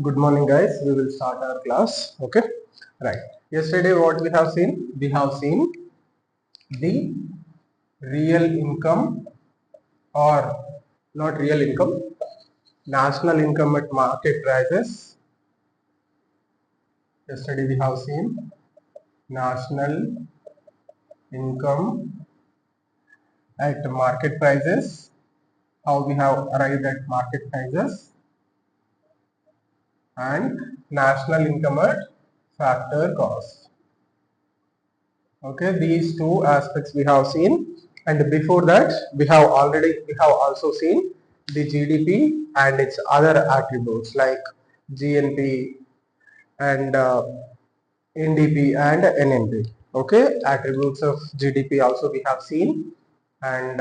Good morning, guys. We will start our class. Okay, right. Yesterday, what we have seen? We have seen the real income, or not real income, national income at market prices. Yesterday, we have seen national income at market prices, how we have arrived at market prices, and national income at factor cost. Okay, these two aspects we have seen, and before that we have also seen the GDP and its other attributes like GNP and NDP and NNP. Okay, attributes of GDP also we have seen, and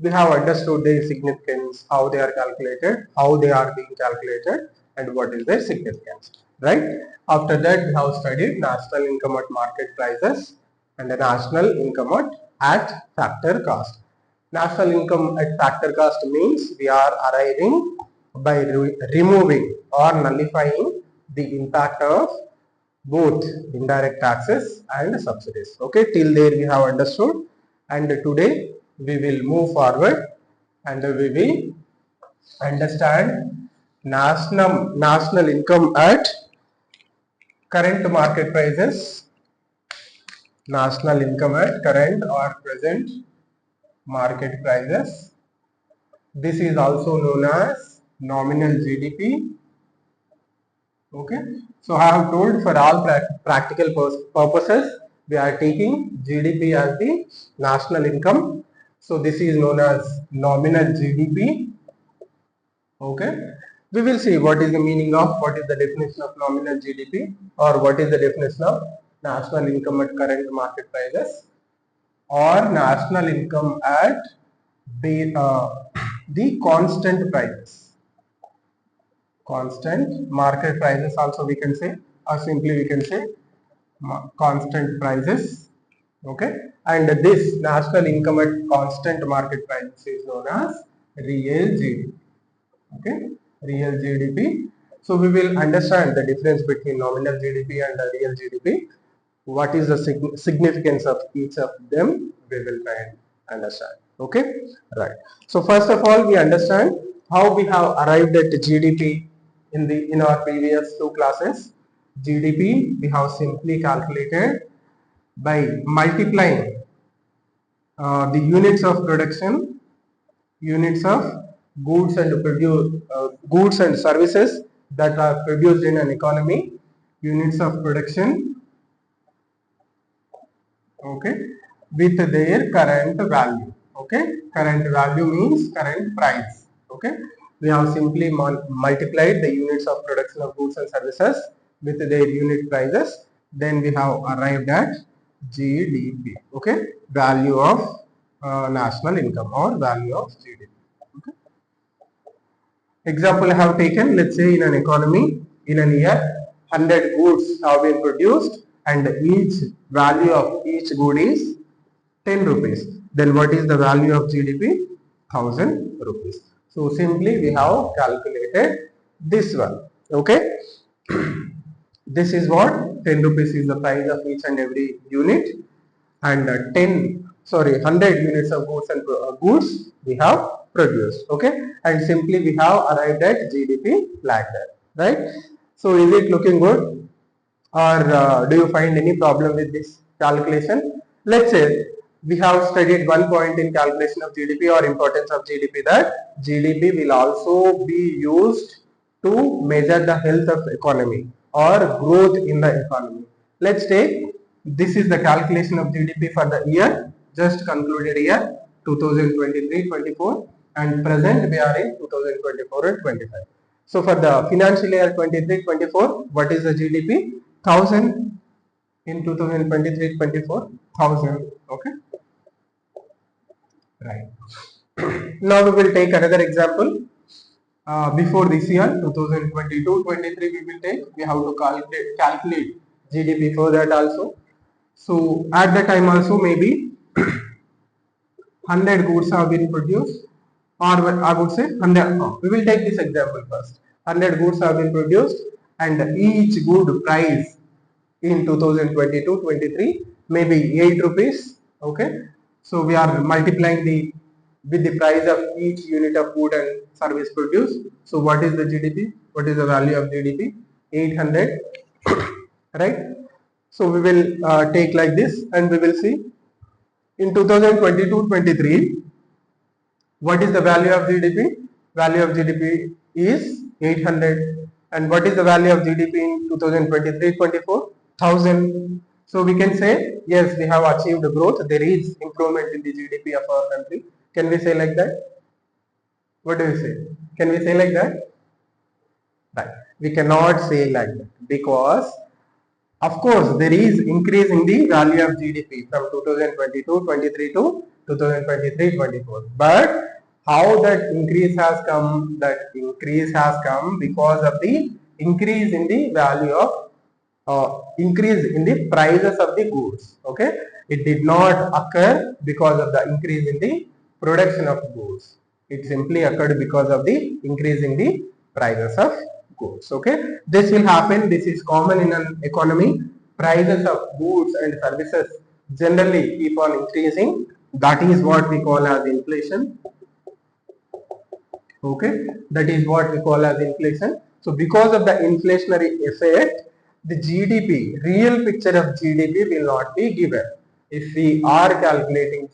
we have understood their significance, how they are calculated, how they are being calculated, and what is their significance. Right. After that, we have studied national income at market prices and the national income at factor cost. National income at factor cost means we are arriving by removing or nullifying the impact of both indirect taxes and subsidies. Okay, till there we have understood, and today we will move forward and we will understand national income at current market prices, national income at current or present market prices. This is also known as nominal GDP. Okay, so I have told for all practical purposes we are taking GDP as the national income. So this is known as nominal GDP. Okay, we will see what is the meaning of, what is the definition of nominal GDP, or what is the definition of national income at current market prices, or national income at the constant prices. Constant market prices also we can say, or simply we can say constant prices. Okay, and this national income at constant market prices is known as real GDP. Okay, real GDP. So we will understand the difference between nominal GDP and the real GDP. What is the significance of each of them? We will try and understand. Okay, right. So first of all, we understand how we have arrived at GDP in our previous two classes. GDP we have simply calculated by multiplying the units of production, units of goods and services that are produced in an economy, units of production, okay, with their current value. Okay, current value means current price. Okay, we have simply multiplied the units of production of goods and services with their unit prices, then we have arrived at GDP. Okay, value of national income or value of GDP. Okay. Example I have taken, let's say in an economy, in a year, 100 goods have been produced and each value of each good is 10 rupees. Then what is the value of GDP? 1000 rupees. So simply we have calculated this one. Okay. This is what 10 rupees is the price of each and every unit, and 100 units of goods we have produced. Okay, and simply we have arrived at GDP like that, right? So is it looking good, or do you find any problem with this calculation? Let's say we have studied one point in calculation of GDP or importance of GDP, that GDP will also be used to measure the health of economy or growth in the economy. Let's take, this is the calculation of GDP for the year just concluded year 2023-24, and present we are in 2024 and 25. So for the financial year 23-24, what is the GDP? 1000 in 2023-24, 1000. Okay, right. Now we will take another example. Before this year 2022-23 we have to calculate GDP for that also. So at that time also maybe 100 goods have been produced, or I would say 100. We will take this example first. 100 goods have been produced, and each good price in 2022-23 maybe 8 rupees. Okay, so we are multiplying the with the price of each unit of food and service produced. So what is the GDP? What is the value of GDP? 800, right? So we will take like this, and we will see in 2022-23 what is the value of GDP? Value of GDP is 800. And what is the value of GDP in 2023-24? 1000. So we can say, yes, we have achieved growth. There is improvement in the GDP of our country. Can we say like that? What do you say? Can we say like that? Right. We cannot say like that, because of course there is increase in the value of GDP from 2022-23 to 2023-24. But how that increase has come? That increase has come because of the increase in the value of increase in the prices of the goods. Okay, it did not occur because of the increase in the production of goods. It simply occurred because of the increase in the prices of goods. Okay, this will happen. This is common in an economy. Prices of goods and services generally keep on increasing. That is what we call as inflation. Okay, that is what we call as inflation. So because of the inflationary effect, the GDP, real picture of GDP will not be given if we are calculating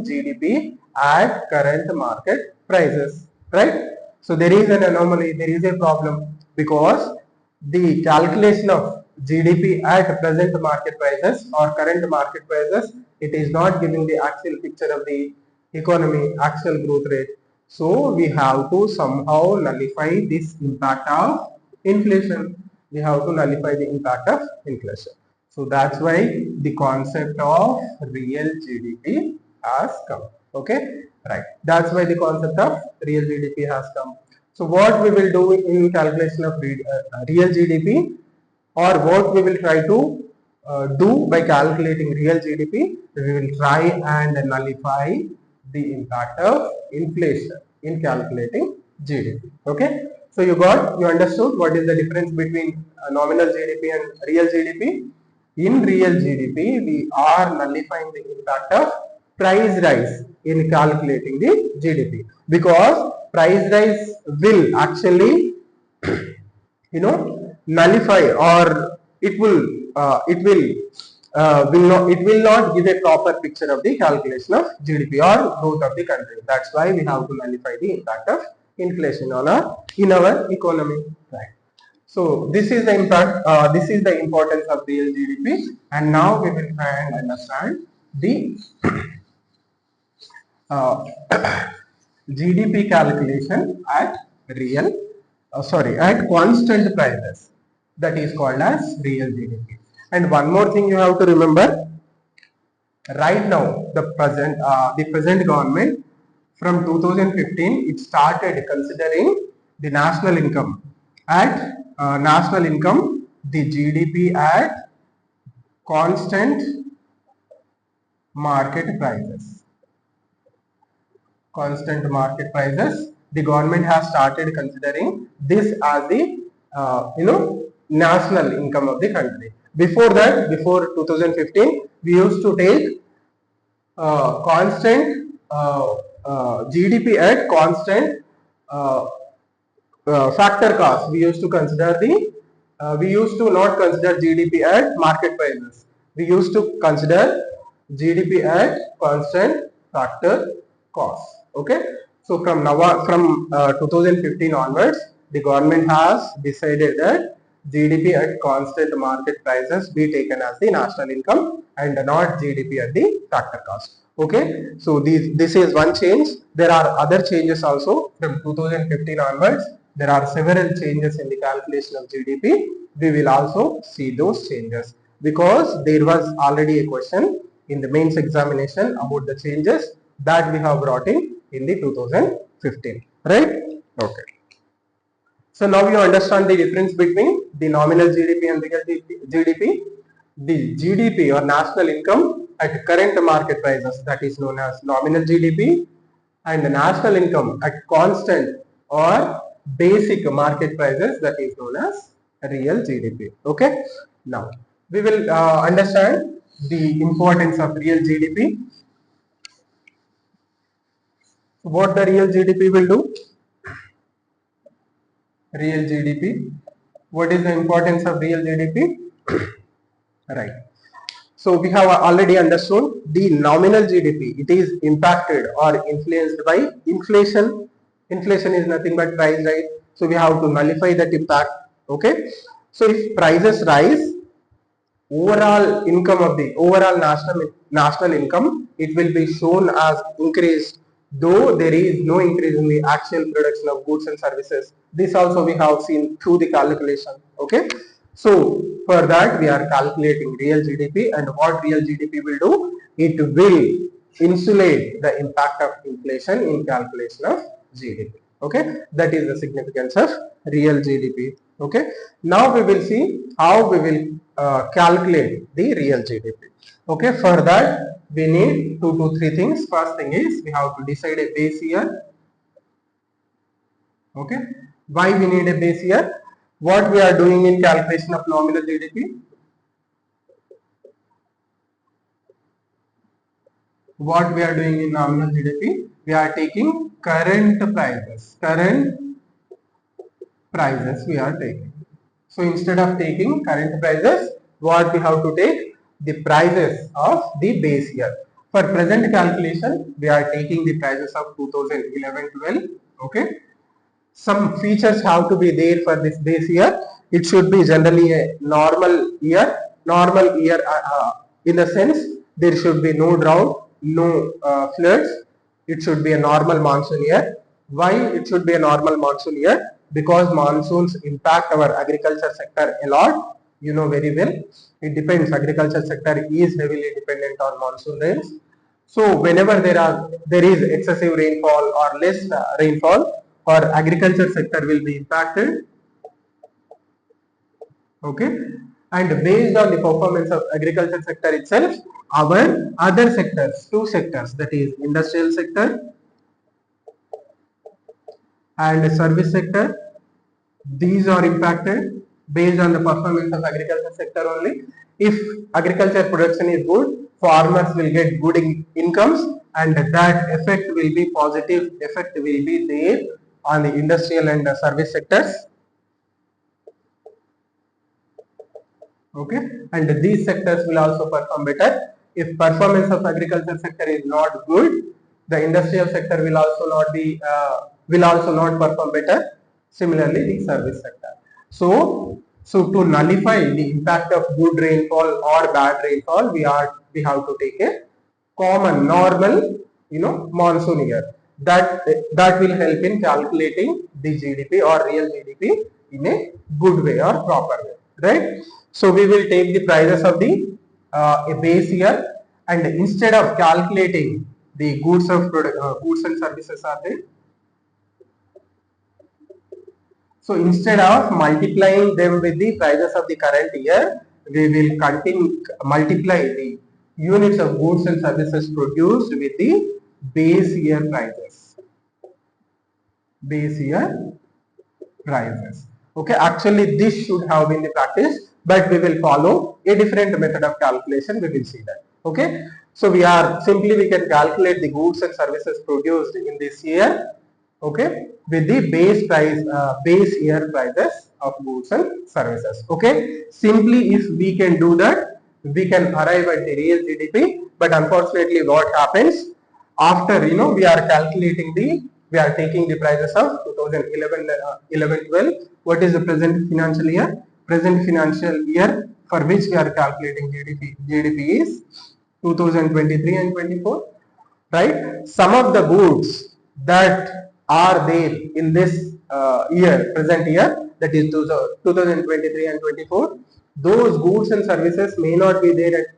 GDP at current market prices, right? So there is an anomaly, there is a problem, because the calculation of GDP at present market prices or current market prices, it is not giving the actual picture of the economy, actual growth rate. So we have to somehow nullify this impact of inflation. We have to nullify the impact of inflation. So that's why the concept of real GDP has come. Okay, right. That's why the concept of real GDP has come. So what we will do in calculation of real GDP, or what we will try to do by calculating real GDP, we will try and nullify the impact of inflation in calculating GDP. Okay, so you understood what is the difference between nominal GDP and real GDP. In real GDP, we are nullifying the impact of price rise in calculating the GDP, because price rise will actually nullify, or it will not give a proper picture of the calculation of GDP or growth of the country. That's why we have to nullify the impact of inflation in our economy. Right. So this is the impact. This is the importance of real GDP, and now we will try and understand the uh, GDP calculation at at constant prices. That is called as real GDP. And one more thing you have to remember. Right now, the present government, from 2015, it started considering the national income the GDP at constant market prices. Constant market prices. The government has started considering this as the national income of the country. Before that, before 2015, we used to take constant GDP at constant factor cost. We used to we used to not consider GDP at market prices. We used to consider GDP at constant factor cost. Okay. So from 2015 onwards, the government has decided that GDP at constant market prices be taken as the national income and not GDP at the factor cost. Okay, so this is one change. There are other changes also from 2015 onwards. There are several changes in the calculation of GDP. We will also see those changes, because there was already a question in the mains examination about the changes that we have brought in the 2015, right? Okay. So now you understand the difference between the nominal GDP and real GDP. The GDP or national income at current market prices, that is known as nominal GDP, and the national income at constant or basic market prices, that is known as real GDP. Okay. Now we will understand the importance of real GDP. What the real GDP will do? Real GDP. What is the importance of real GDP? Right. So we have already understood the nominal GDP. It is impacted or influenced by inflation. Inflation is nothing but price rise. So we have to nullify that impact. Okay. So if prices rise, overall income of the overall national income, it will be shown as increased, though there is no increase in the actual production of goods and services. This also we have seen through the calculation. Okay. So for that we are calculating real GDP, and what real GDP will do? It will insulate the impact of inflation in calculation of GDP. Okay, that is the significance of real GDP. Okay, now we will see how we will calculate the real GDP. Okay, for that we need two to three things. First thing is we have to decide a base year. Okay, why we need a base year? What we are doing in calculation of nominal GDP? What we are doing in nominal GDP? We are taking current prices. Current prices we are taking. So instead of taking current prices, what we have to take? The prices of the base year. For present calculation, we are taking the prices of 2011-12. Okay. Some features have to be there for this base year. It should be generally a normal year. Normal year in the sense there should be no drought, no floods. It should be a normal monsoon year. Why it should be a normal monsoon year? Because monsoons impact our agriculture sector a lot. You know very well. It depends. Agriculture sector is heavily dependent on monsoon rains. So whenever there is excessive rainfall or less rainfall, our agriculture sector will be impacted. Okay, and based on the performance of agriculture sector itself, our other sectors, two sectors, that is industrial sector and service sector, these are impacted based on the performance of agriculture sector only. If agriculture production is good, farmers will get good incomes, and that effect will be positive effect will be there on the industrial and service sectors. Okay, and these sectors will also perform better. If performance of agriculture sector is not good, the industrial sector will also not perform better. Similarly, the service sector. So to nullify the impact of good rainfall or bad rainfall, we have to take a common normal, monsoon year. That will help in calculating the GDP or real GDP in a good way or proper way, right? So we will take the prices of the a base year, and instead of calculating the goods and services are there. So instead of multiplying them with the prices of the current year, we will multiply the units of goods and services produced with the base year prices. Base year prices. Okay, actually this should have been the practice, but we will follow a different method of calculation. We will see that. Okay, so we can calculate the goods and services produced in this year. Okay, with the base year prices of goods and services. Okay, simply if we can do that, we can arrive at the real GDP. But unfortunately, what happens after we are taking the prices of 2011-12. What is the present financial year? Present financial year for which we are calculating GDP is 2023 and 24. Right? Some of the goods that are there in this present year, that is 2023 and 24, those goods and services may not be there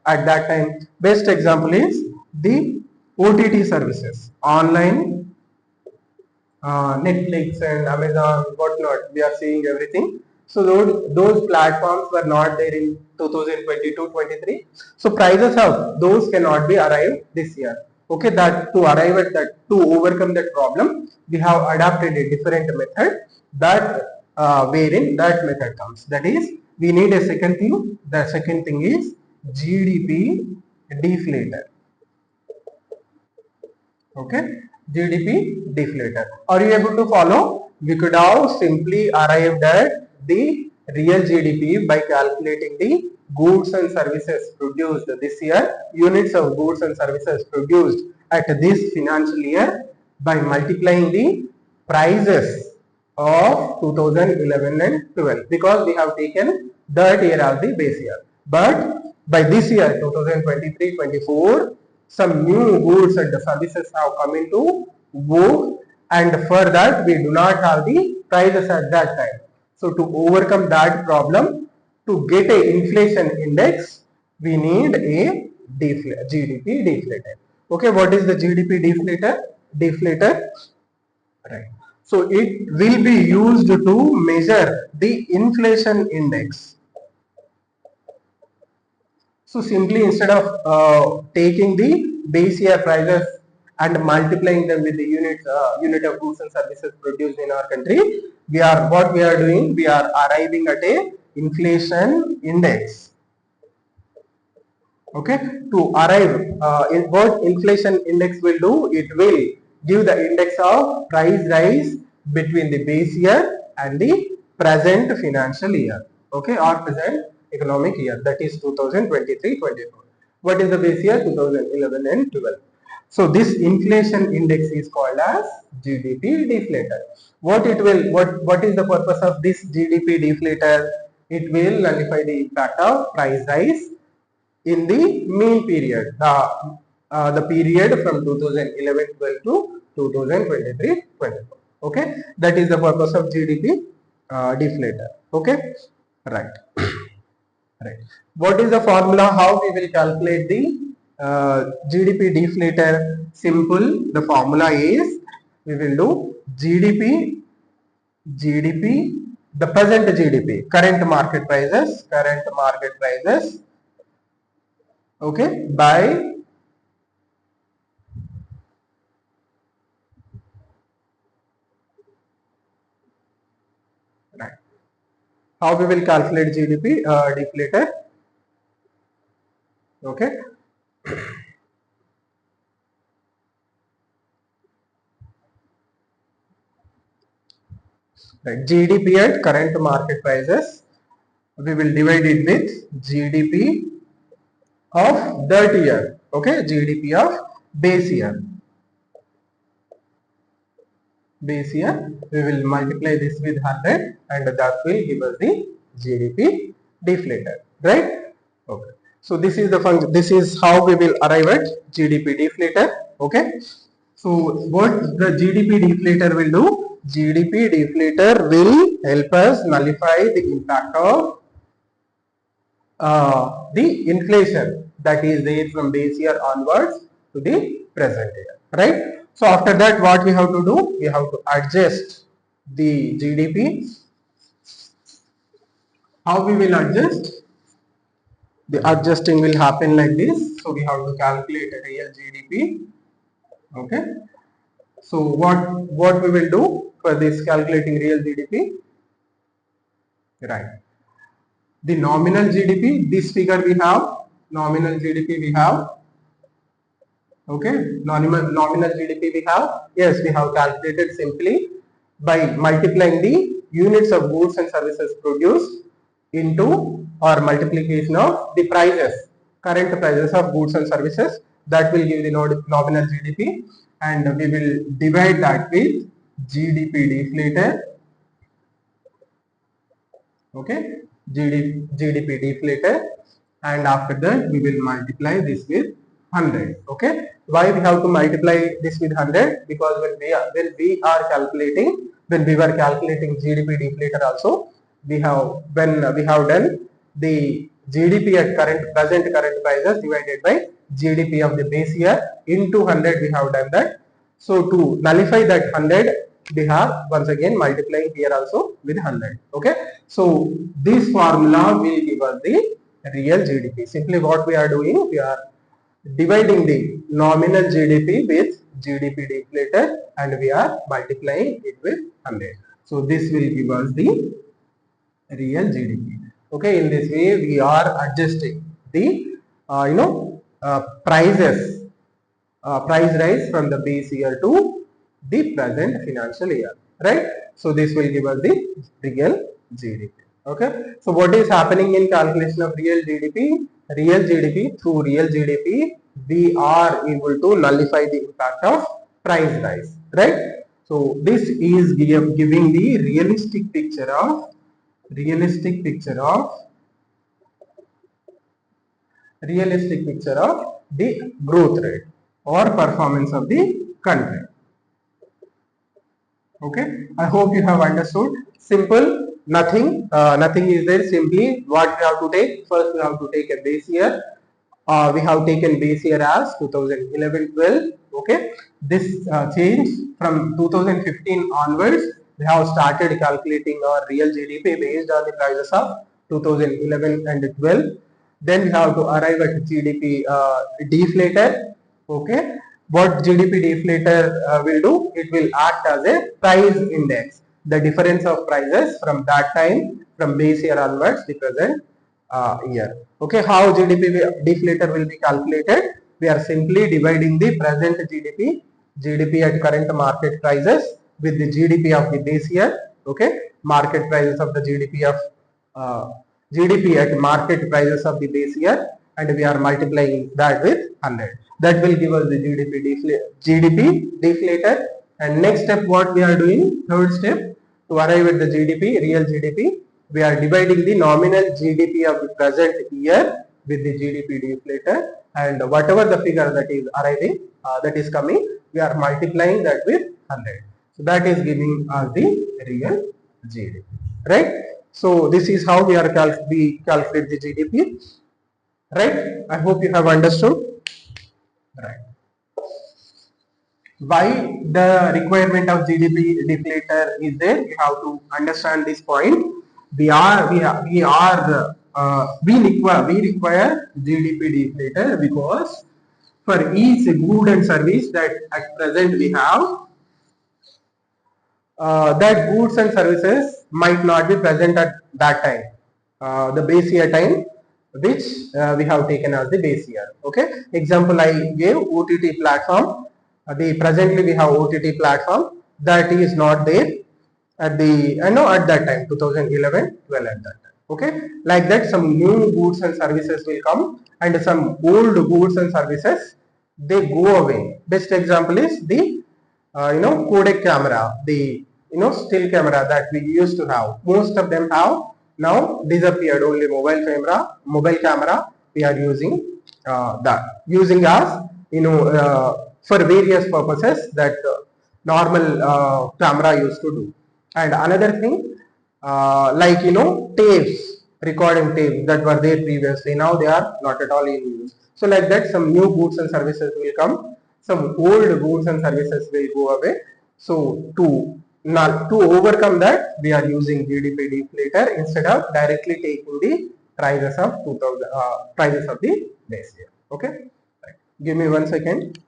at that time. Best example is the OTT services, online, Netflix and Amazon, whatnot. We are seeing everything. So those platforms were not there in 2022-23. So prices of those cannot be arrived this year. Okay, that to arrive at that, to overcome that problem, we have adapted a different method that wherein that method comes. That is, we need a second thing. The second thing is GDP deflator. Okay, GDP deflator. Are you able to follow? We could have simply arrived at the real GDP by calculating the goods and services produced this year, units of goods and services produced at this financial year by multiplying the prices of 2011 and 12, because we have taken that year as the base year. But by this year 2023-24, some new goods and services have come into vogue, and for that we do not have the prices at that time. So to overcome that problem, to get a inflation index, we need a GDP deflator. Okay, what is the GDP deflator? Right. So it will be used to measure the inflation index. So simply, instead of taking the base year prices and multiplying them with the unit of goods and services produced in our country, we are arriving at a inflation index. Okay, to arrive in what inflation index will do, it will give the index of price rise between the base year and the present financial year. Okay, or present economic year, that is 2023-24. What is the base year? 2011 and 12. So this inflation index is called as GDP deflator. What is the purpose of this GDP deflator? It will nullify the impact of price rise in the mean period, the period from 2011-12 to 2023-24. Okay, that is the purpose of GDP deflator. Okay, right. Right. What is the formula? How we will calculate the GDP deflator? Simple. The formula is, we will do GDP, the present GDP, current market prices, okay, by right. How we will calculate GDP deflator? Okay. Right. GDP at current market prices, we will divide it with GDP of that year. Okay, GDP of base year. We will multiply this with 100, and that will give us the GDP deflator, right? Okay. So this is the function. This is how we will arrive at GDP deflator. Okay. So what the GDP deflator will do? GDP deflator will help us nullify the impact of the inflation that is there from base year onwards to the present year, right? So after that, what we have to do? We have to adjust the GDP. How we will adjust? The adjusting will happen like this. So we have to calculate a real GDP. Okay. So what we will do for this calculating real GDP? Right. The nominal GDP, this figure we have, nominal GDP we have. Okay, nominal GDP we have. Yes, we have calculated simply by multiplying the units of goods and services produced into, or multiplication of the prices, current prices of goods and services, that will give the nominal GDP, and we will divide that with GDP deflator. Okay, GDP deflator, and after that we will multiply this with 100. Okay, why we have to multiply this with 100? Because when we were calculating GDP deflator also, we have done the GDP at present current prices divided by GDP of the base year into 100. We have done that. So to nullify that 100, we have once again multiplying here also with 100. Okay, so this formula will give us the real GDP. Simply what we are doing, dividing the nominal GDP with GDP deflator and we are multiplying it with 100. So this will give us the real GDP. Okay, in this way we are adjusting the prices, price rise from the base year to the present financial year, right? So this will give us the real GDP. Okay, so what is happening in calculation of real GDP? Real GDP, through real GDP we are able to nullify the impact of price rise, right? So this is giving the realistic picture of realistic picture of the growth rate or performance of the country. Okay, I hope you have understood. Simple, nothing is there. Simply what we have to take, first we have to take a base year. We have taken base year as 2011-12. Okay, this change from 2015 onwards, we have started calculating our real GDP based on the prices of 2011 and 12. Then we have to arrive at GDP deflator. Okay, what GDP deflator will do? It will act as a price index. The difference of prices from that time, from base year onwards, the present year. Okay, how GDP deflator will be calculated? We are simply dividing the present GDP at current market prices with the GDP of the base year. Okay, market prices of the GDP at market prices of the base year, and we are multiplying that with 100. That will give us the GDP deflator. And next step, what we are doing? Third step, to arrive at the GDP, real GDP, we are dividing the nominal GDP of the present year with the GDP deflator, and whatever the figure that is arriving, that is coming, we are multiplying that with 100. So that is giving us the real GDP, right? So this is how we calculate the GDP, right? I hope you have understood, right? Why the requirement of GDP deflator is there? We have to understand this point. We require GDP deflator because for each good and service that at present we have, that goods and services might not be present at that time, the base year time, which we have taken as the base year. Okay, example I gave, OTT platform. Presently we have OTT platform that is not there at at that time, 2011-12, at that time. Okay, like that some new goods and services will come and some old goods and services they go away. Best example is the codec camera, the still camera that we used to have. Most of them have now disappeared. Only mobile camera we are using, as for various purposes that normal camera used to do. And another thing, like tapes, recording tapes that were there previously, now they are not at all in use. So like that, some new goods and services will come, some old goods and services will go away. So to overcome that, we are using GDP deflator instead of directly taking the prices of prices of the base year. Okay, right. Give me 1 second.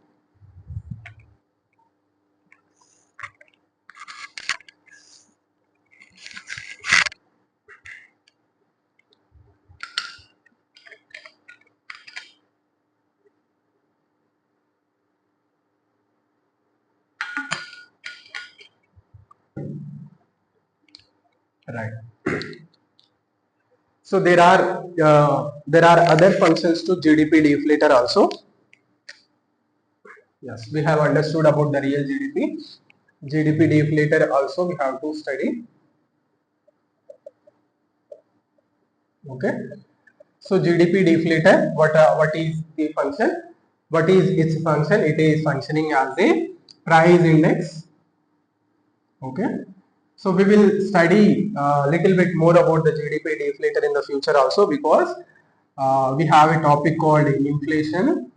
Right. So there are other functions to GDP deflator also. Yes, we have understood about the real GDP. GDP deflator also we have to study. Okay. So GDP deflator, what is the function? What is its function? It is functioning as a price index. Okay. So we will study a little bit more about the GDP deflator in the future also, because we have a topic called inflation.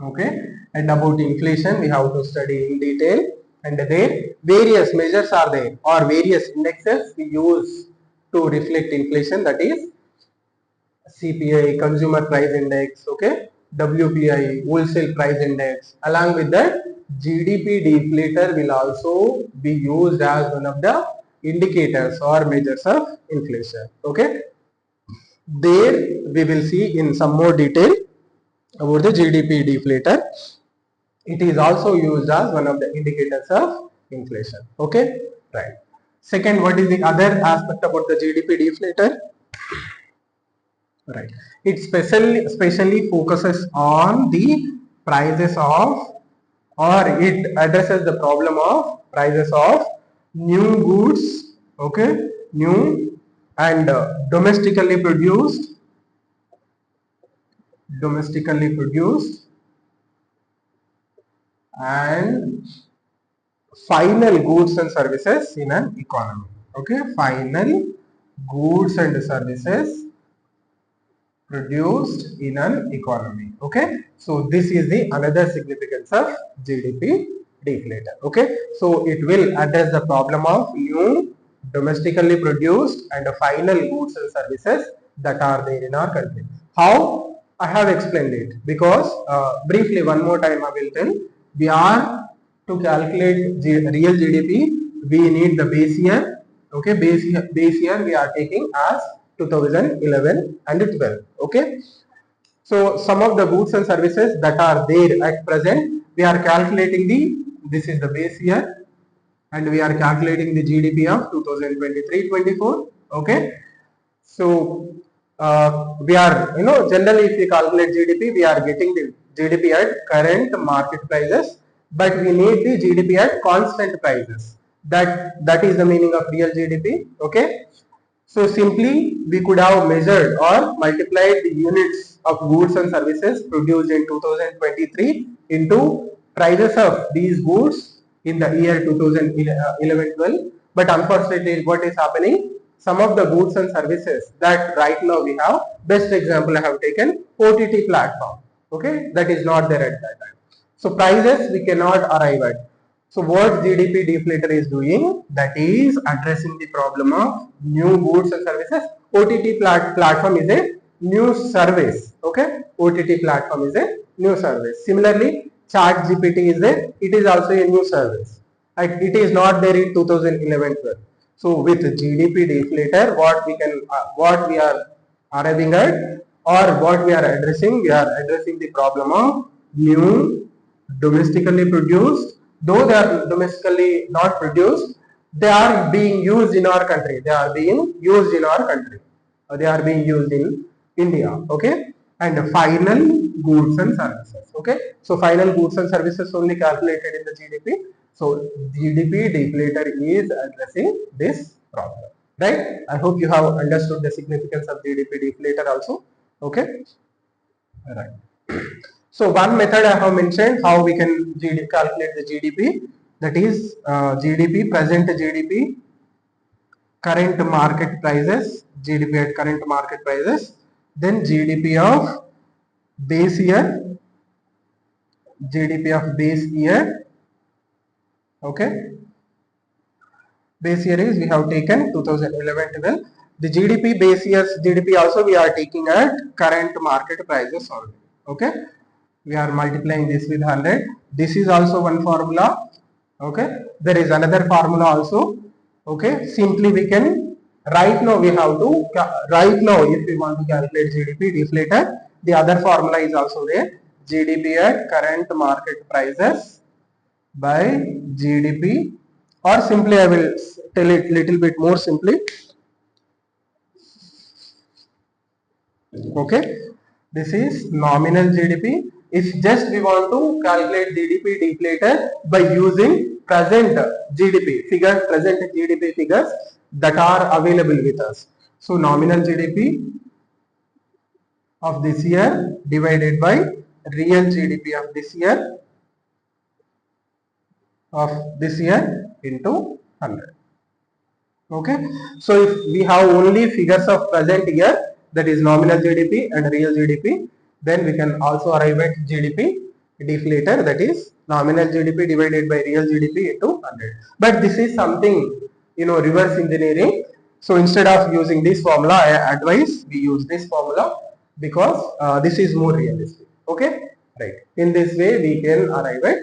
Okay, and about inflation we have to study in detail, and there various measures are there or various indexes we use to reflect inflation, that is CPI, consumer price index. Okay, WPI, wholesale price index. Along with that, GDP deflator will also be used as one of the indicators or measures of inflation. Okay. There we will see in some more detail about the GDP deflator. It is also used as one of the indicators of inflation. Okay, right. Second, what is the other aspect about the GDP deflator? Right. It specially focuses on the prices of, or it addresses the problem of prices of new goods, okay, new and domestically produced and final goods and services in an economy. Okay, final goods and services produced in an economy. Okay, so this is the another significance of GDP deflator. Okay, so it will address the problem of new domestically produced and final goods and services that are there in our country. How? I have explained it, because briefly one more time I will tell. We are to calculate real GDP, we need the base year. Okay, base year we are taking as 2011 and 12. Okay, so some of the goods and services that are there at present, we are calculating this is the base year, and we are calculating the GDP of 2023-24. Okay, so we are, generally if we calculate GDP, we are getting the GDP at current market prices, but we need the GDP at constant prices. That is the meaning of real GDP. Okay, so simply we could have measured or multiplied the units of goods and services produced in 2023 into prices of these goods in the year 2011-12. But unfortunately, what is happening? Some of the goods and services that right now we have, best example I have taken OTT platform. Okay, that is not there at that time. So prices we cannot arrive at. So what GDP deflator is doing, that is addressing the problem of new goods and services. OTT platform is a new service. Okay, OTT platform is a new service. Similarly, ChatGPT it is also a new service. It is not there in 2011-12. So with GDP deflator, what we are arriving at, or what we are addressing the problem of new domestically produced, though they are domestically not produced, they are being used in our country. They are being used in our country. They are being used in India. Okay, and final goods and services. Okay, so final goods and services only calculated in the GDP. So GDP deflator is addressing this problem. Right? I hope you have understood the significance of GDP deflator also. Okay. All right. So one method I have mentioned how we can calculate the GDP, that is GDP, present GDP, current market prices, GDP at current market prices, then GDP of base year, okay. Base year is we have taken 2011-12. The GDP base year's GDP also we are taking at current market prices only. Okay, we are multiplying this with 100. This is also one formula. Okay, there is another formula also. Okay, simply we can right now if we want to calculate GDP deflator, the other formula is also there. GDP at current market prices by GDP, or simply I will tell it little bit more simply. Okay, this is nominal GDP. If just we want to calculate GDP deflator by using present GDP figures that are available with us. So nominal GDP of this year divided by real GDP of this year into 100. Okay, so if we have only figures of present year, that is nominal GDP and real GDP, then we can also arrive at GDP deflator, that is nominal GDP divided by real GDP into 100. But this is something, reverse engineering. So instead of using this formula, I advise we use this formula, because this is more realistic. Okay, right. In this way we can arrive at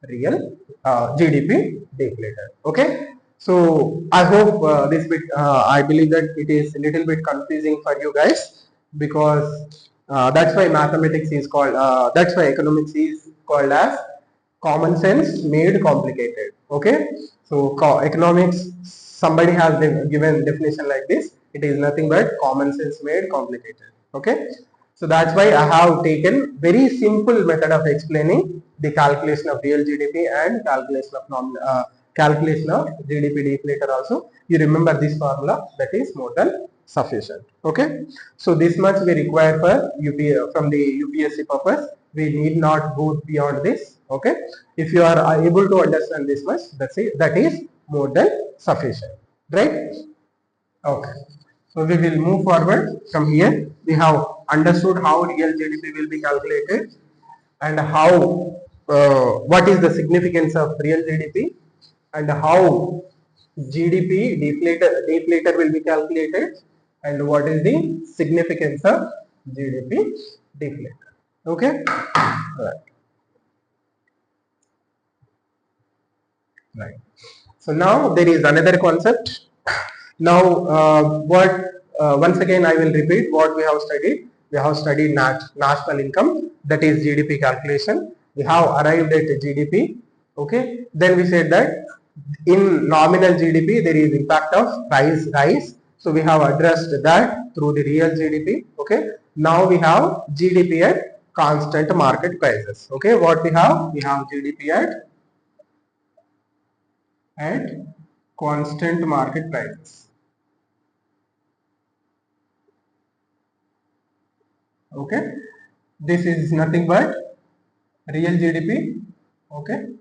real GDP deflator. Okay, so I hope this bit, I believe that it is a little bit confusing for you guys, because that's why mathematics is called, that's why economics is called as common sense made complicated. Okay, so economics, somebody has given definition like this: it is nothing but common sense made complicated. Okay, so that's why I have taken very simple method of explaining the calculation of real GDP and calculation of GDP deflator also. You remember this formula, that is more than sufficient. Okay, so this much we require for from the UPSC purpose. We need not go beyond this. Okay, if you are able to understand this much, that is more than sufficient, right? Okay, so we will move forward from here. We have understood how real GDP will be calculated, and how what is the significance of real GDP, and how GDP deflator will be calculated, and what is the significance of GDP deflator. Okay, right. So now there is another concept. Now, what once again I will repeat what we have studied. We have studied national income, that is GDP calculation. We have arrived at GDP. Okay. Then we said that in nominal GDP there is impact of price rise. So we have addressed that through the real GDP. Okay. Now we have GDP at constant market prices. Okay. What we have? We have GDP at constant market prices. Okay, this is nothing but real GDP. Okay,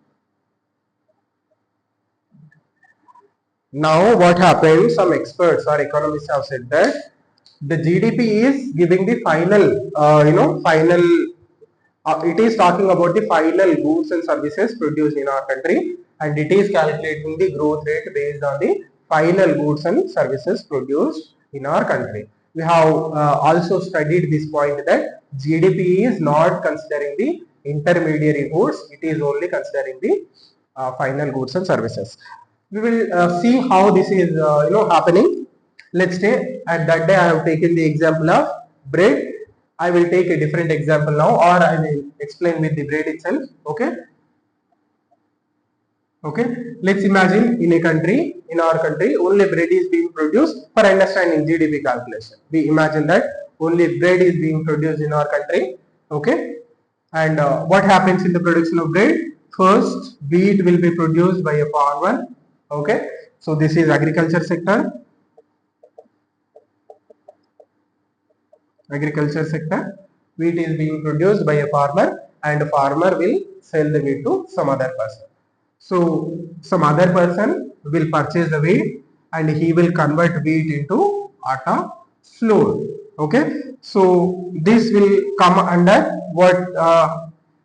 now what happens, some experts or economists have said that the GDP is giving the final, final, it is talking about the final goods and services produced in our country, and it is calculating the growth rate based on the final goods and services produced in our country. We have also studied this point that GDP is not considering the intermediary goods, it is only considering the final goods and services. We will see how this is happening. Let's say at that day I have taken the example of bread. I will take a different example now, or I will explain with the bread itself. Okay. Okay. Let's imagine in our country, only bread is being produced. For understanding GDP calculation, we imagine that only bread is being produced in our country. Okay. And what happens in the production of bread? First, wheat will be produced by a farmer. Okay. So this is agriculture sector. Wheat is being produced by a farmer, and farmer will sell the wheat to some other person. So some other person will purchase the wheat, and he will convert wheat into atta flour. Okay, so this will come under what,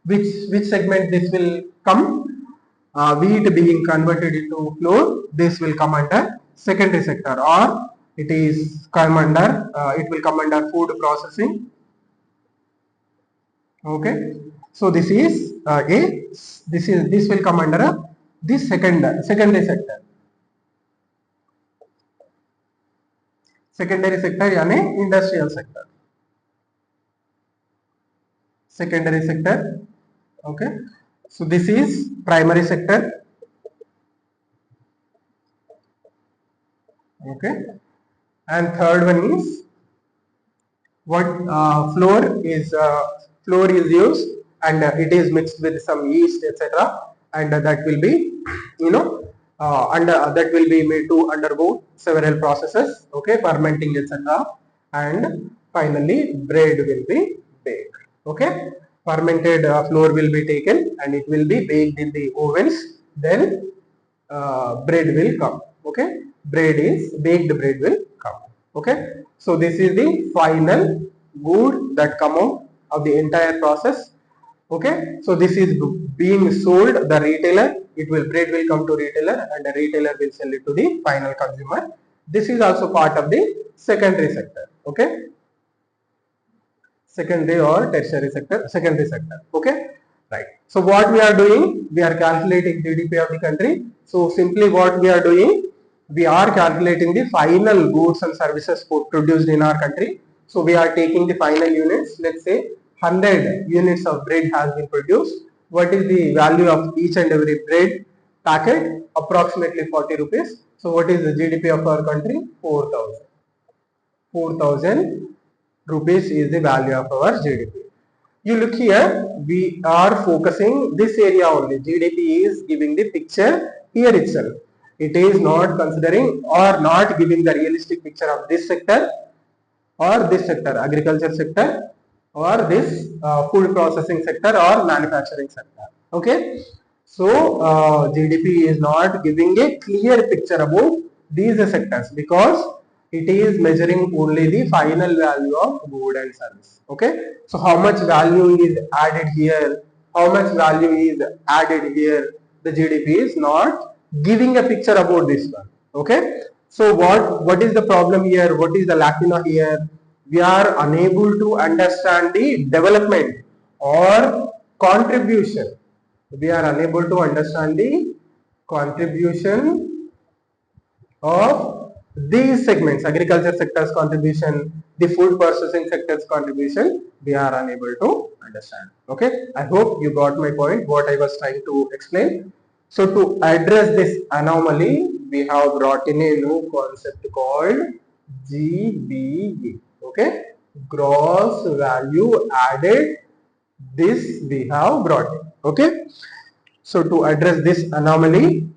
which segment this will come? Wheat being converted into flour, this will come under secondary sector, or it will come under food processing. Okay, so this will come under this secondary sector. Secondary sector यानी industrial sector. Secondary sector. Okay, so this is primary sector. Okay, and third one is what, flour is used, and it is mixed with some yeast, etc., and that will be that will be made to undergo several processes. Okay, fermenting, etc., and finally bread will be baked. Okay, fermented flour will be taken and it will be baked in the ovens. Then bread will come. Okay, baked bread will come. Okay, so this is the final good that come out of the entire process. Okay, so this is being sold, the retailer, bread will come to retailer, and the retailer will sell it to the final consumer. This is also part of the secondary sector. Okay, secondary or tertiary sector, secondary sector. Okay, right. So what we are doing, we are calculating GDP of the country. So simply what we are doing, we are calculating the final goods and services produced in our country. So we are taking the final units. Let's say 100 units of bread has been produced. What is the value of each and every bread packet? Approximately 40 rupees. So what is the GDP of our country? 4,000 rupees is the value of our GDP. You look here, we are focusing this area only. GDP is giving the picture here itself. It is not considering or not giving the realistic picture of this sector or this sector, agriculture sector, or this food processing sector or manufacturing sector. Okay, so GDP is not giving a clear picture about these sectors because it is measuring only the final value of good and service. Okay, so how much value is added here, how much value is added here, the GDP is not giving a picture about this one. Okay, so what is the problem here, what is the lacuna here? We are unable to understand the development or contribution. We are unable to understand the contribution of these segments, agriculture sector's contribution, the food processing sector's contribution, we are unable to understand. Okay, I hope you got my point, what I was trying to explain. So to address this anomaly, we have brought in a new concept called GVA. Okay, gross value added. This we have brought in. Okay, so to address this anomaly,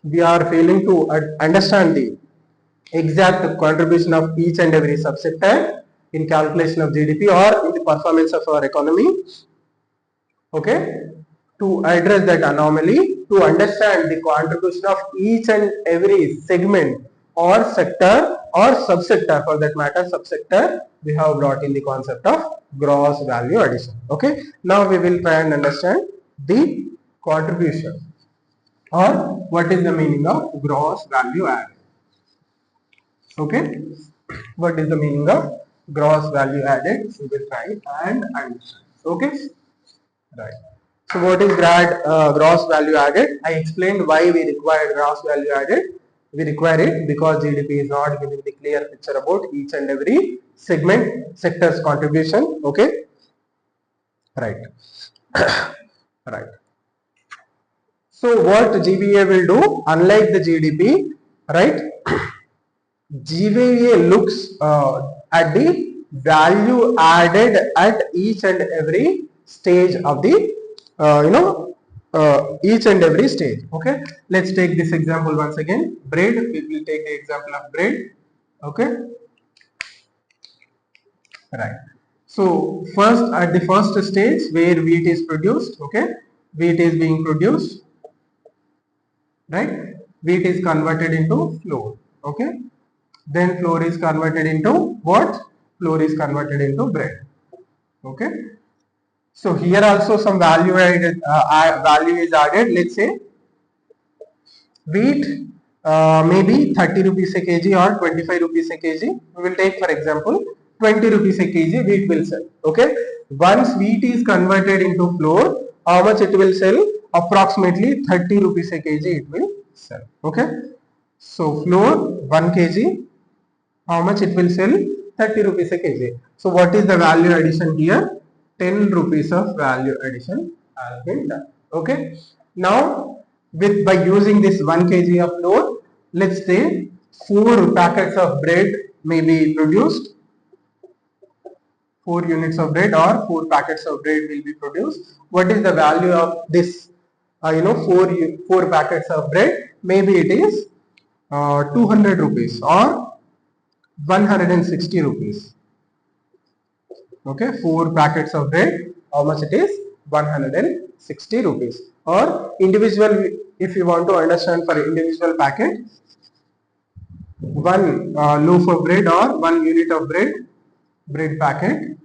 we are failing to understand the exact contribution of each and every subsector in calculation of GDP or in the performance of our economy. Okay, to address that anomaly, to understand the contribution of each and every segment or sector or subsector, for that matter subsector, we have brought in the concept of gross value addition. Okay, now we will try and understand the contribution or what is the meaning of gross value added. Okay, what is the meaning of gross value added? So we will try and understand. Okay, right. So what is gross value added? I explained why we require gross value added. We require it because GDP is not giving the clear picture about each and every segment, sector's contribution. Okay, right, right. So what GVA will do, unlike the GDP, right? GVA looks at the value added at each and every stage of the each and every stage. Okay, let's take this example once again. Bread, we will take the example of bread. Okay, right. So first, at the first stage where wheat is produced, okay, wheat is being produced, right? Wheat is converted into flour. Okay, then flour is converted into what? Flour is converted into bread. Okay, so here also some value added, value is added. Let's say wheat maybe 30 rupees a kg or 25 rupees a kg. We will take for example 20 rupees a kg wheat will sell. Okay, once wheat is converted into flour, how much it will sell? Approximately 30 rupees a kg it will sell. Okay, so flour 1 kg, how much it will sell? 30 rupees a kg. So what is the value addition here? 10 rupees of value addition has been done. Okay, now with by using this 1 kg of flour, let's say 4 packets of bread may be produced, 4 units of bread or 4 packets of bread will be produced. What is the value of this 4 packets of bread? Maybe it is 200 rupees or 160 rupees. Okay, 4 packets of bread, how much it is? 160 rupees. Or individual, if you want to understand for individual packet, 1 loaf of bread or 1 unit of bread packet,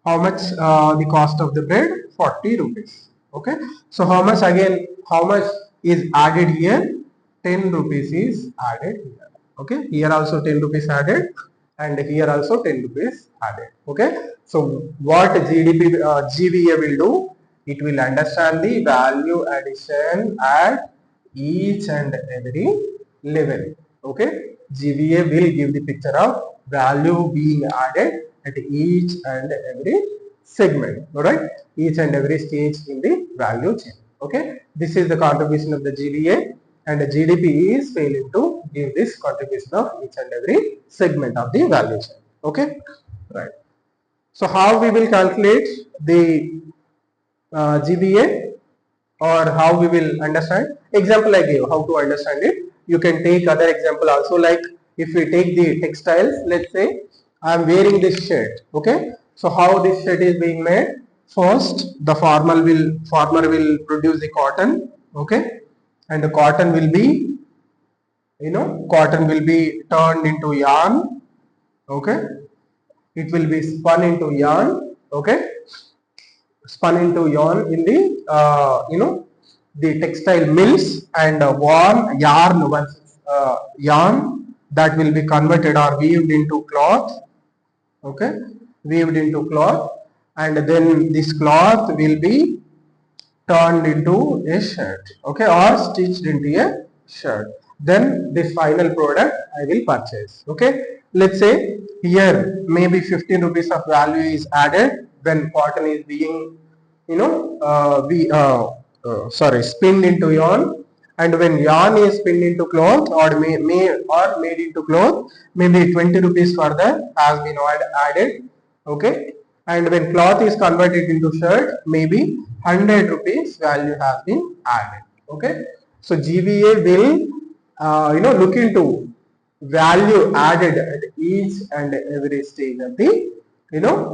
how much the cost of the bread? 40 rupees. Okay, so how much again, how much is added here? 10 rupees is added here. Okay, here also 10 rupees added and here also 10 rupees added. Okay, So what GVA will do? It will understand the value addition at each and every level. Okay, GVA will give the picture of value being added at each and every segment. All right, each and every stage in the value chain. Okay, this is the contribution of the GVA, and the GDP is failing to give this contribution of each and every segment of the value chain. Okay, right. So how we will calculate the GVA, or how we will understand? Example I gave how to understand it. You can take other example also, like if we take the textiles, let's say I am wearing this shirt. Okay, so how this shirt is being made? First, the farmer will produce the cotton. Okay, and the cotton will be, cotton will be turned into yarn. Okay, it will be spun into yarn. Okay, spun into yarn in the the textile mills, and yarn that will be converted or weaved into cloth. Okay, weaved into cloth, and then this cloth will be turned into a shirt, okay, or stitched into a shirt. Then this final product I will purchase. Okay, let's say here maybe 15 rupees of value is added when cotton is being, spinned into yarn, and when yarn is spinned into cloth or made into cloth, maybe 20 rupees further has been added. Okay, and when cloth is converted into shirt, maybe 100 rupees value has been added. Okay, so GVA will look into value added at each and every stage of the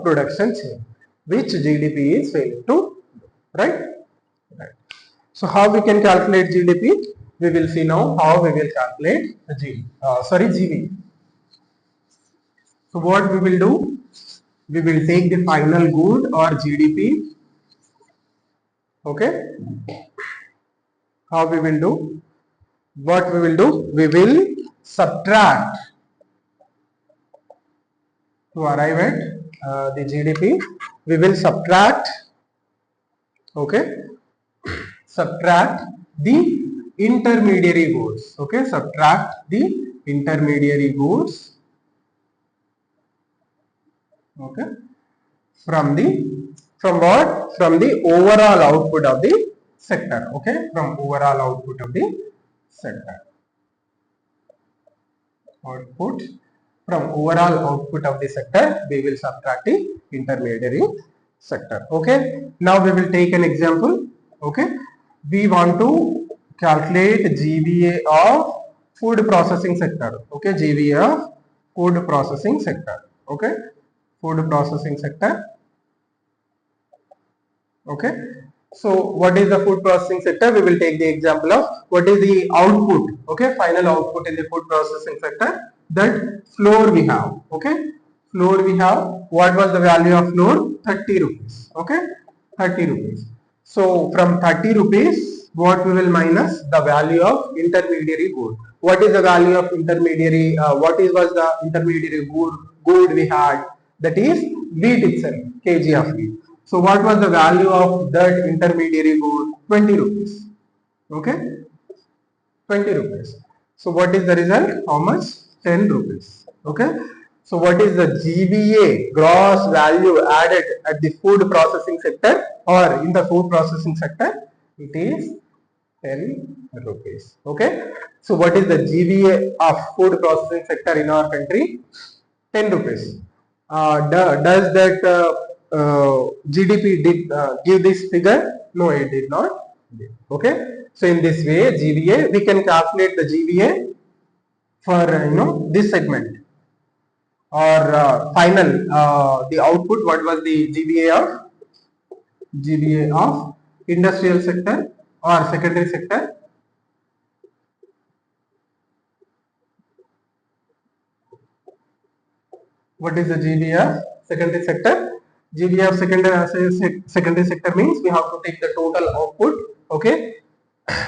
production chain, which GDP is failing to do. Right? Right. So how we can calculate GDP? We will see now how we will calculate the GV. So what we will do? We will take the final good or GDP. Okay. How we will do? What we will do? We will subtract to arrive at the GDP. We will subtract. Okay, subtract the intermediary goods. Okay, subtract the intermediary goods. Okay, from what? From the overall output of the sector. Okay, from overall output of the sector. Output. From overall output of the sector, we will subtract the intermediary sector. Okay, now we will take an example. Okay, we want to calculate GVA of food processing sector. Okay, GVA of food processing sector. Okay, food processing sector. Okay, so what is the food processing sector? We will take the example of what is the output. Okay, final output in the food processing sector. That flour we have. Okay, flour we have. What was the value of flour? 30 rupees. Okay, 30 rupees. So from 30 rupees, what we will minus? The value of intermediary good. What is the value of intermediary? Was the intermediary good we had? That is wheat itself, kg of wheat. So what was the value of that intermediary good? 20 rupees. Okay, 20 rupees. So what is the result? How much? 10 rupees. Okay. So what is the GVA, gross value added at the food processing sector or in the food processing sector? It is 10 rupees. Okay. So what is the GVA of food processing sector in our country? 10 rupees. Does that GDP did give this figure? No, it did not. Okay. So in this way, GVA, we can calculate the GVA for this segment, or final the output. What was the GVA of industrial sector or secondary sector? What is the GVA of secondary sector? GVA of secondary sector means we have to take the total output. Okay,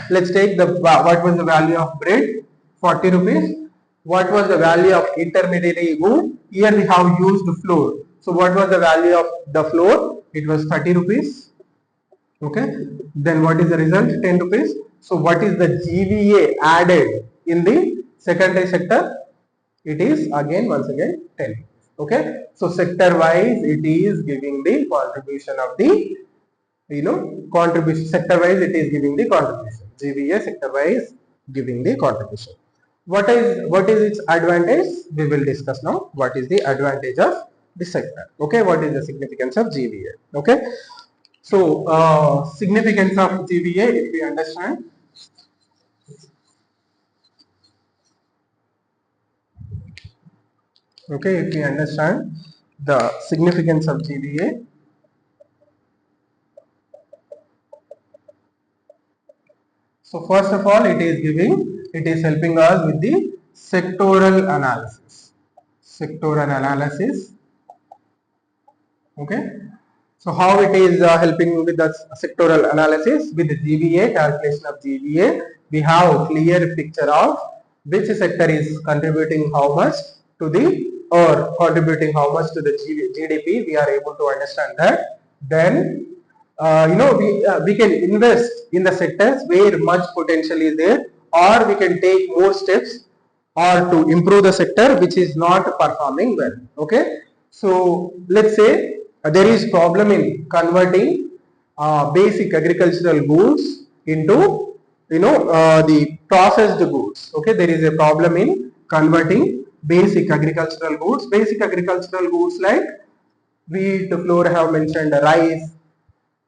let's take the what was the value of bread? 40 rupees. What was the value of intermediary good? Here we have used flour. So what was the value of the floor? It was 30 rupees. Okay. Then what is the result? 10 rupees. So what is the GVA added in the secondary sector? It is again once again 10. Okay. So sector wise it is giving the contribution of the contribution sector wise it is giving the contribution. GVA sector wise giving the contribution. What is its advantage? We will discuss now. What is the advantage of the sector? Okay, what is the significance of GVA? Okay, so significance of GVA, if we understand. Okay, if we understand the significance of GVA. So first of all, it is helping us with the sectoral analysis. Sectoral analysis. Okay. So how it is helping with the sectoral analysis? With the GVA, calculation of GVA, we have a clear picture of which sector is contributing how much to the or contributing how much to the GDP. We are able to understand that. Then we can invest in the sectors where much potential is there, or we can take more steps or to improve the sector which is not performing well. Okay, so let's say there is problem in converting basic agricultural goods into the processed goods. Okay, there is a problem in converting basic agricultural goods like wheat, flour, I have mentioned, rice,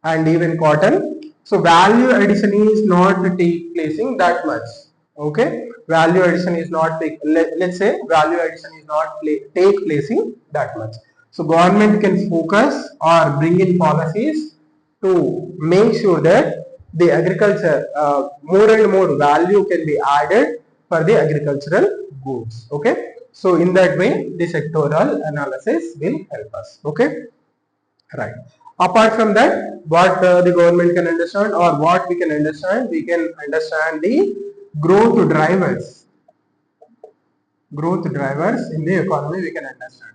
and even cotton. So value addition is not take placing that much. Okay, value addition is not let's say value addition is not take placing that much. So government can focus or bring in policies to make sure that the agriculture more and more value can be added for the agricultural goods. Okay, so in that way the sectoral analysis will help us. Okay, right. Apart from that, what the government can understand or what we can understand the growth drivers. Growth drivers in the economy we can understand.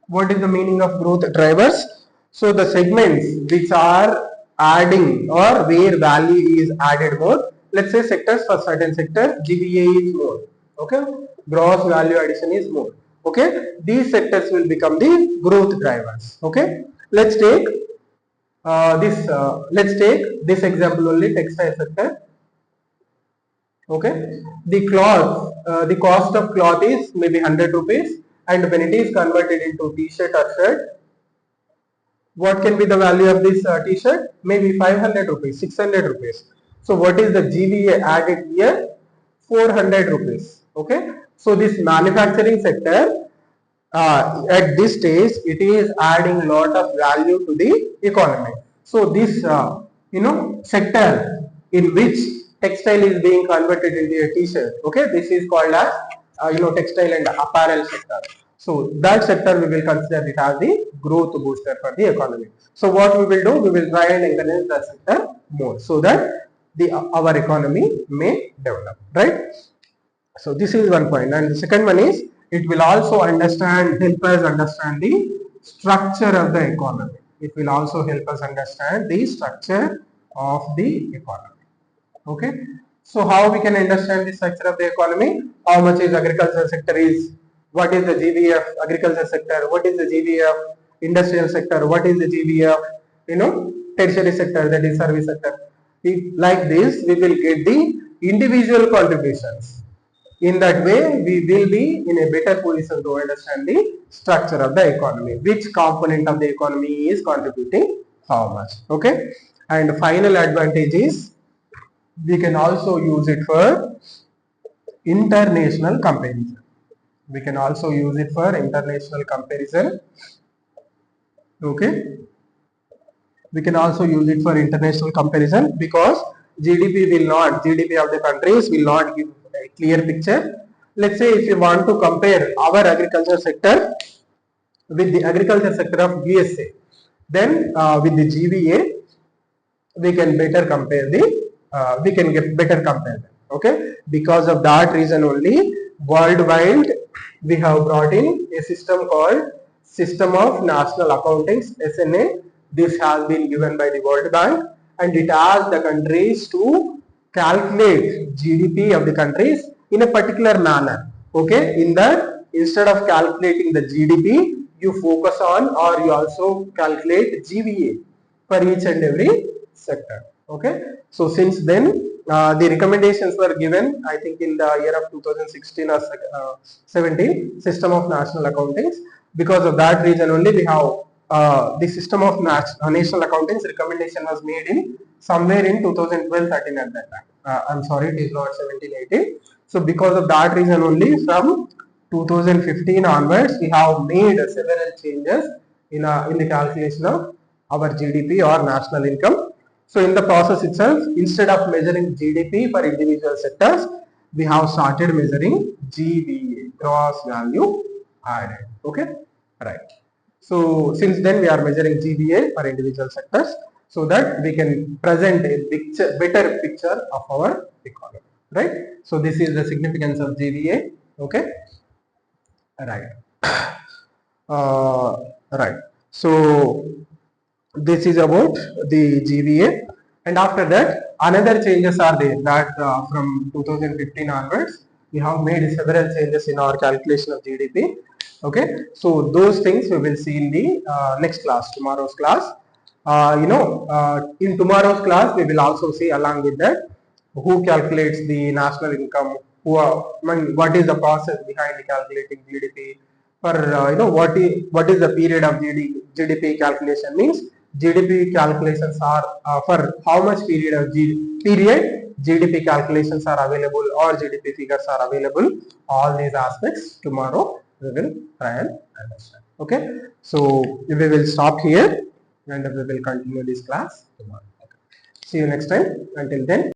What is the meaning of growth drivers? So the segments which are adding or where value is added more. Let's say sectors, for certain sector GVA is more. Okay, gross value addition is more. Okay, these sectors will become the growth drivers. Okay, let's take let's take this example only, textile sector. Okay, the cloth, the cost of cloth is maybe 100 rupees, and when it is converted into t-shirt or shirt, what can be the value of this t-shirt? Maybe 500 rupees, 600 rupees. So what is the GVA added here? 400 rupees. Okay, so this manufacturing sector at this stage it is adding lot of value to the economy. So this sector in which textile is being converted into a t-shirt, okay, this is called as textile and apparel sector. So that sector we will consider it as the growth booster for the economy. So what we will do, we will try and encourage that sector more so that our economy may develop, right? So this is one point, and the second one is it will also help us understand the structure of the economy. It will also help us understand the structure of the economy. Okay, so how we can understand the structure of the economy? How much is agricultural sector is? What is the GVA of agriculture sector? What is the GVA of industrial sector? What is the GVA of tertiary sector, that is service sector? Like this, we will get the individual contributions. In that way, we will be in a better position to understand the structure of the economy, which component of the economy is contributing how much. Okay, and final advantage is we can also use it for international comparison. We can also use it for international comparison. Okay, we can also use it for international comparison because GDP of the countries will not give a clear picture. Let's say if you want to compare our agriculture sector with the agriculture sector of USA, then with the GVA we can better compare them. Okay, because of that reason only worldwide we have brought in a system called System of National Accountings (SNA). This has been given by the World Bank, and it asks the countries to calculate GDP of the countries in a particular manner. Okay, in that instead of calculating the GDP, you focus on or you also calculate GVA for each and every sector. Okay, so since then the recommendations were given, I think in the year of 2016 or 17, System of National Accountings. Because of that reason only we have the System of National Accountings recommendation was made in somewhere in 2012-13 at that time. I'm sorry, it is not 17-18. So because of that reason only from 2015 onwards we have made several changes in the calculation of our GDP or national income. So in the process itself, instead of measuring GDP for individual sectors, we have started measuring GVA, gross value added. Okay, right. So since then we are measuring GVA for individual sectors so that we can present a better picture of our economy. Right. So this is the significance of GVA. Okay. Right. Right. So this is about the GVA, and after that another changes are there that from 2015 onwards we have made several changes in our calculation of GDP. Okay, so those things we will see in the next class, tomorrow's class. In tomorrow's class we will also see along with that who calculates the national income, what is the process behind calculating GDP, for what is the period of GDP calculation means. GDP calculations are for how much period of GDP calculations are available or GDP figures are available. All these aspects tomorrow we will try and understand. Okay, so we will stop here and we will continue this class tomorrow. Okay. See you next time. Until then.